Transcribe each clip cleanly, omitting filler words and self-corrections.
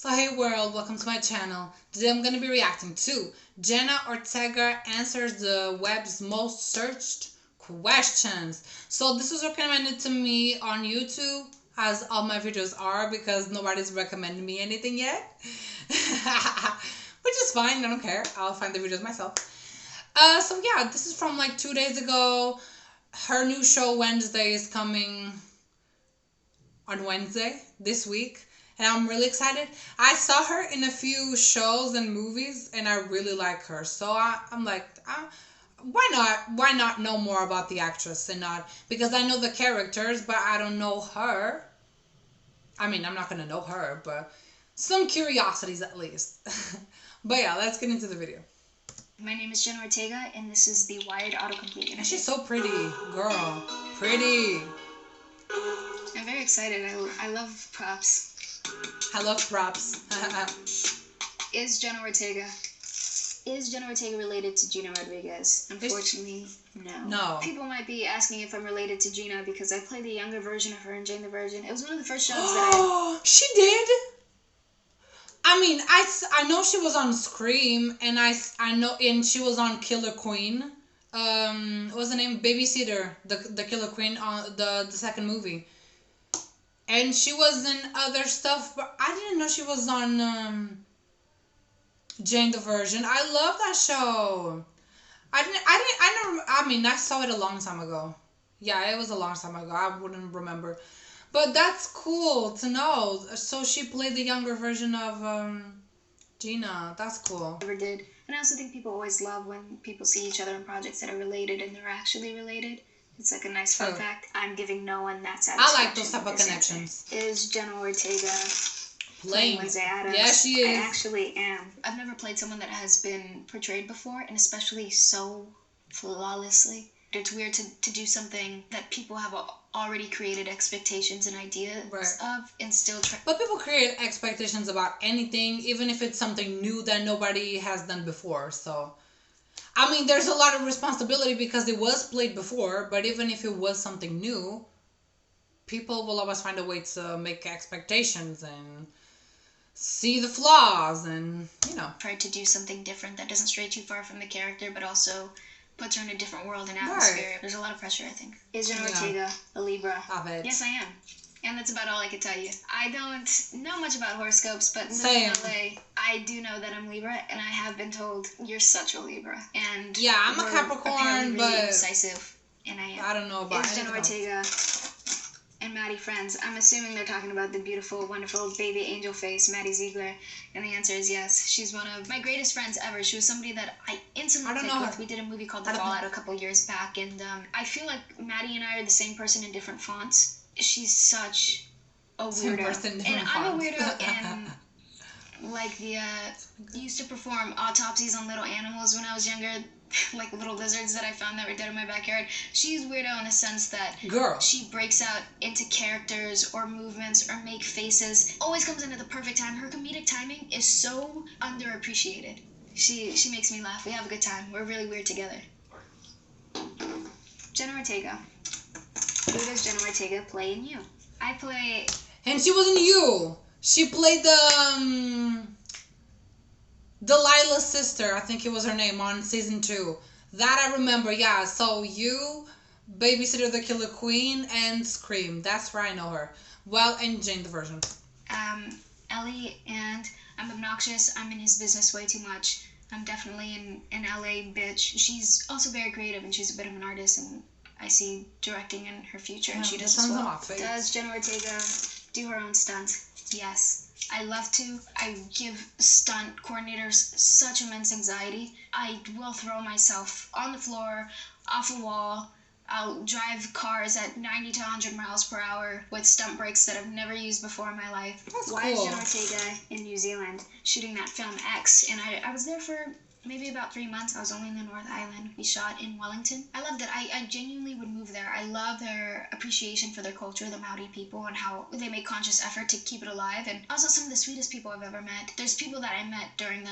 So hey world, welcome to my channel. Today I'm going to be reacting to Jenna Ortega answers the web's most searched questions. So this was recommended to me on YouTube, as all my videos are, because nobody's recommended me anything yet. Which is fine, I don't care. I'll find the videos myself. So yeah, this is from like 2 days ago. Her new show Wednesday is coming on Wednesday this week, and I'm really excited. I saw her in a few shows and movies, and I really like her. So I'm like, why not? Why not know more about the actress and not, because I know the characters, but I don't know her. I mean, I'm not gonna know her, but some curiosities at least. But yeah, let's get into the video. My name is Jenna Ortega, and this is the Wired Autocomplete. And she's so pretty, girl. Pretty. I'm very excited. I love props. I love props. Is Jenna Ortega related to Gina Rodriguez? Unfortunately, no. No. People might be asking if I'm related to Gina because I played the younger version of her in Jane the Virgin. It was one of the first shows that She did? I mean, I know she was on Scream, and I know, and she was on Killer Queen. What was the name? Babysitter, the Killer Queen, on the second movie. And she was in other stuff, but I didn't know she was on Jane the Virgin. I love that show. I mean, I saw it a long time ago. Yeah, it was a long time ago. I wouldn't remember. But that's cool to know. So she played the younger version of Gina. That's cool. Never did. And I also think people always love when people see each other in projects that are related and they're actually related. It's like a nice fun fact. I'm giving no one that satisfaction. I like those type of connections. Is Jenna Ortega playing Wednesday Addams? Yeah, she is. I actually am. I've never played someone that has been portrayed before, and especially so flawlessly. It's weird to do something that people have already created expectations and ideas of, and still try. But people create expectations about anything, even if it's something new that nobody has done before. So, I mean, there's a lot of responsibility because it was played before, but even if it was something new, people will always find a way to make expectations and see the flaws and, you know. Try to do something different that doesn't stray too far from the character, but also puts her in a different world and atmosphere. Right. There's a lot of pressure, I think. Is Jenna Ortega a Libra? Yes, I am. And that's about all I could tell you. I don't know much about horoscopes, but living in LA, I do know that I'm Libra, and I have been told you're such a Libra. And yeah, I'm a Capricorn, but really decisive, and I am. I don't know about Is Jenna Ortega and Maddie friends? I'm assuming they're talking about the beautiful, wonderful baby angel face, Maddie Ziegler, and the answer is yes. She's one of my greatest friends ever. She was somebody that I instantly clicked with. We did a movie called The Fallout a couple years back, and I feel like Maddie and I are the same person in different fonts. She's such a weirdo, and I'm a weirdo, and like used to perform autopsies on little animals when I was younger, like little lizards that I found that were dead in my backyard. She's weirdo in the sense that she breaks out into characters or movements or make faces. Always comes in at the perfect time. Her comedic timing is so underappreciated. She makes me laugh. We have a good time. We're really weird together. Jenna Ortega. Who does Jenna Ortega play in You? I play... And she was in You. She played Delilah's sister, I think it was her name, on season 2. That I remember, yeah. So You, Babysitter the Killer Queen, and Scream. That's where I know her. Well, and Jane the Virgin. Ellie, and I'm obnoxious. I'm in his business way too much. I'm definitely an LA bitch. She's also very creative, and she's a bit of an artist, and I see directing in her future, and she does as well. Does Jenna Ortega do her own stunts? Yes. I love to. I give stunt coordinators such immense anxiety. I will throw myself on the floor, off a wall. I'll drive cars at 90 to 100 miles per hour with stunt brakes that I've never used before in my life. Why is Jenna Ortega in New Zealand shooting that film X? And I was there for maybe about 3 months. I was only in the North Island. We shot in Wellington. I loved it. I genuinely would move there. I love their appreciation for their culture, the Maori people, and how they make conscious effort to keep it alive. And also some of the sweetest people I've ever met. There's people that I met during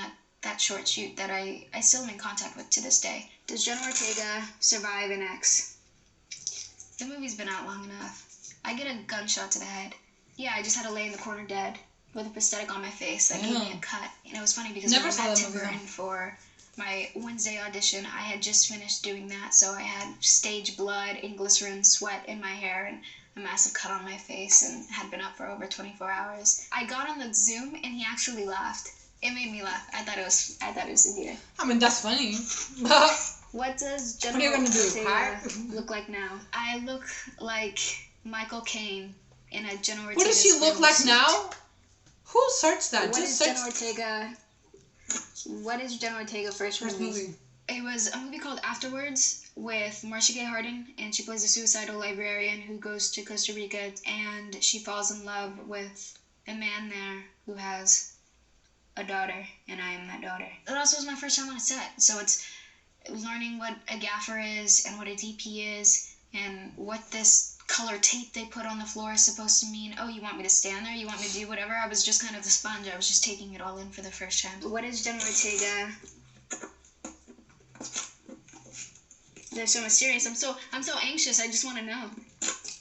that short shoot that I still am in contact with to this day. Does Jenna Ortega survive an X? The movie's been out long enough. I get a gunshot to the head. Yeah, I just had to lay in the corner dead. with a prosthetic on my face that gave me a cut. And it was funny because Never when saw I met that Tim movie, Burton for my Wednesday audition, I had just finished doing that, so I had stage blood and glycerin sweat in my hair and a massive cut on my face and had been up for over 24 hours. I got on the Zoom and he actually laughed. It made me laugh. I thought it was endearing. I mean, that's funny. What does Jenna What are you gonna do? Ortega look like now? I look like Michael Caine in a Jenna Ortega. What does she look like suit. now? Who searched that? What Just is search. Jenna Ortega? What is Jenna Ortega's first movie? It was a movie called Afterwards with Marcia Gay Harden, and she plays a suicidal librarian who goes to Costa Rica, and she falls in love with a man there who has a daughter, and I am that daughter. It also was my first time on a set, so it's learning what a gaffer is and what a DP is and what this color tape they put on the floor is supposed to mean. Oh, you want me to stand there? You want me to do whatever? I was just kind of the sponge. I was just taking it all in for the first time. What is Jenna Ortega? They're so mysterious. I'm so anxious. I just want to know.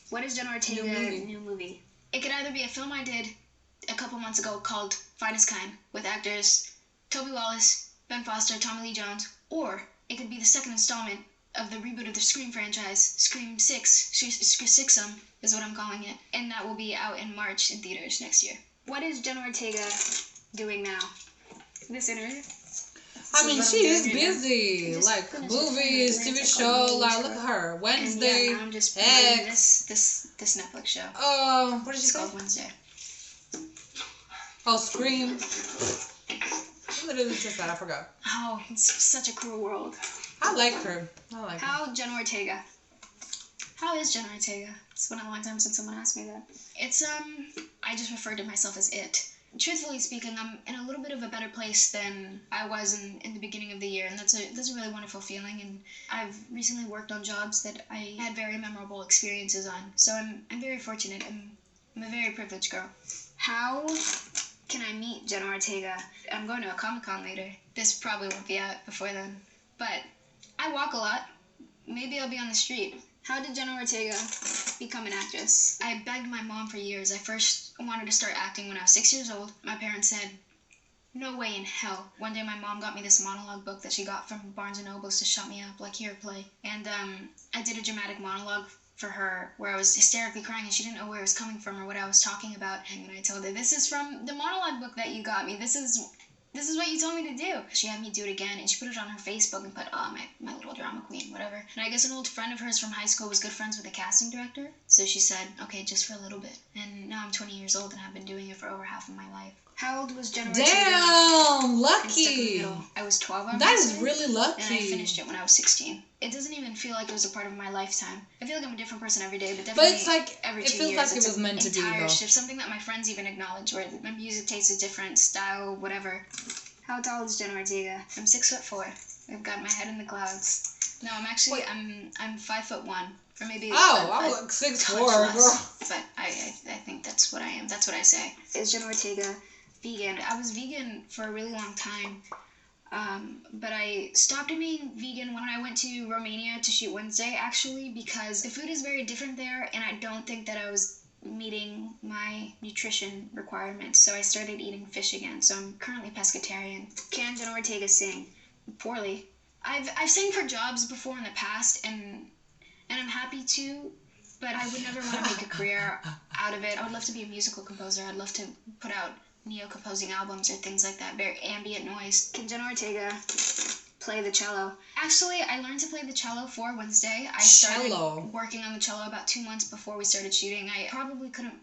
What is Jenna Ortega new movie? It could either be a film I did a couple months ago called Finest Kind with actors Toby Wallace, Ben Foster, Tommy Lee Jones, or it could be the second installment of the reboot of the Scream franchise, Scream 6, Sixum is what I'm calling it, and that will be out in March in theaters next year. What is Jenna Ortega doing now? This interview? I mean, she is busy. Like movies, TV show. Like look at her. Wednesday. And yeah, I'm just promoting this Netflix show. What is It's it called called? Wednesday. Oh, Scream. What is it just that? I forgot. Oh, it's such a cruel world. I like her. Her. How Jenna Ortega? How is Jenna Ortega? It's been a long time since someone asked me that. It's I just refer to myself as it. Truthfully speaking, I'm in a little bit of a better place than I was in the beginning of the year, and that's a really wonderful feeling. And I've recently worked on jobs that I had very memorable experiences on, so I'm very fortunate. I'm a very privileged girl. How can I meet Jenna Ortega? I'm going to a Comic-Con later. This probably won't be out before then, but I walk a lot. Maybe I'll be on the street. How did Jenna Ortega become an actress? I begged my mom for years. I first wanted to start acting when I was 6 years old. My parents said, no way in hell. One day my mom got me this monologue book that she got from Barnes & Nobles to shut me up, like, here, play. And I did a dramatic monologue for her where I was hysterically crying and she didn't know where it was coming from or what I was talking about. And when I told her, this is from the monologue book that you got me. This is what you told me to do. She had me do it again, and she put it on her Facebook and put, oh, my little drama queen, whatever. And I guess an old friend of hers from high school was good friends with the casting director, so she said, okay, just for a little bit. And now I'm 20 years old, and I've been doing it for over half of my life. How old was Jenna Ortega? Damn, lucky. I was 12 on That is really lucky. And I finished it when I was 16. It doesn't even feel like it was a part of my lifetime. I feel like I'm a different person every day, but definitely it's like, every 2 it feels years, like it was meant to be, though. shift, something that my friends even acknowledge, where my music taste is different, style, whatever. How tall is Jenna Ortega? I'm 6'4". I've got my head in the clouds. No, I'm actually, I'm 5'1", or maybe. I was like 6'4", girl. But I think that's what I am. That's what I say. Is Jenna Ortega vegan? I was vegan for a really long time. But I stopped being vegan when I went to Romania to shoot Wednesday, actually, because the food is very different there, and I don't think that I was meeting my nutrition requirements, so I started eating fish again. So I'm currently pescatarian. Can Jenna Ortega sing? Poorly. I've sang for jobs before in the past, and I'm happy to, but I would never want to make a career out of it. I would love to be a musical composer. I'd love to put out neo-composing albums or things like that, very ambient noise. Can Jenna Ortega play the cello? Actually, I learned to play the cello for Wednesday. I started working on the cello about 2 months before we started shooting. I probably couldn't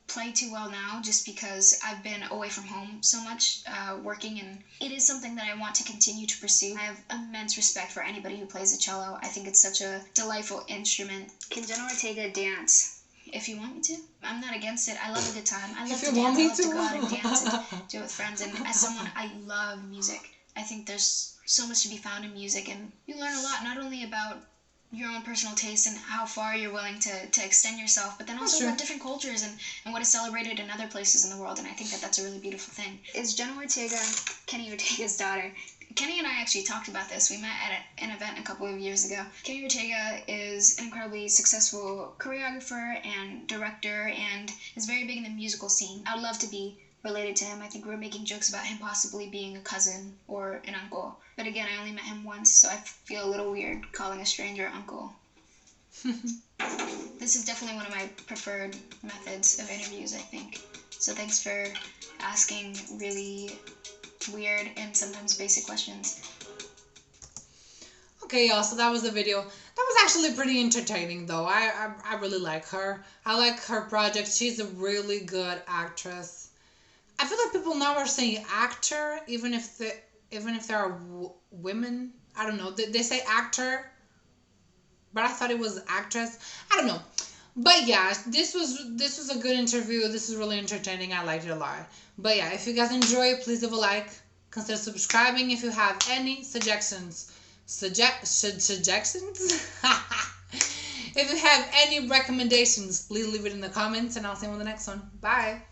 play too well now just because I've been away from home so much, working, and it is something that I want to continue to pursue. I have immense respect for anybody who plays the cello. I think it's such a delightful instrument. Can Jenna Ortega dance? If you want me to. I'm not against it. I love a good time. I love to dance. I love to go out and dance and do it with friends. And as someone, I love music. I think there's so much to be found in music, and you learn a lot, not only about your own personal taste and how far you're willing to extend yourself, but then also about different cultures and what is celebrated in other places in the world, and I think that that's a really beautiful thing. Is Jenna Ortega Kenny Ortega's daughter? Kenny and I actually talked about this. We met at an event a couple of years ago. Kenny Ortega is an incredibly successful choreographer and director and is very big in the musical scene. I would love to be related to him. I think we were making jokes about him possibly being a cousin or an uncle. But again, I only met him once, so I feel a little weird calling a stranger uncle. This is definitely one of my preferred methods of interviews, I think. So thanks for asking really weird and sometimes basic questions. Okay, y'all, so that was the video. That was actually pretty entertaining, though. I really like her. I like her project. She's a really good actress. I feel like people now are saying actor, even if there are women. I don't know. They say actor, but I thought it was actress. I don't know. But yeah, this was a good interview. This is really entertaining. I liked it a lot. But yeah, if you guys enjoy it, please leave a like. Consider subscribing if you have any suggestions. Suggestions? If you have any recommendations, please leave it in the comments and I'll see you on the next one. Bye.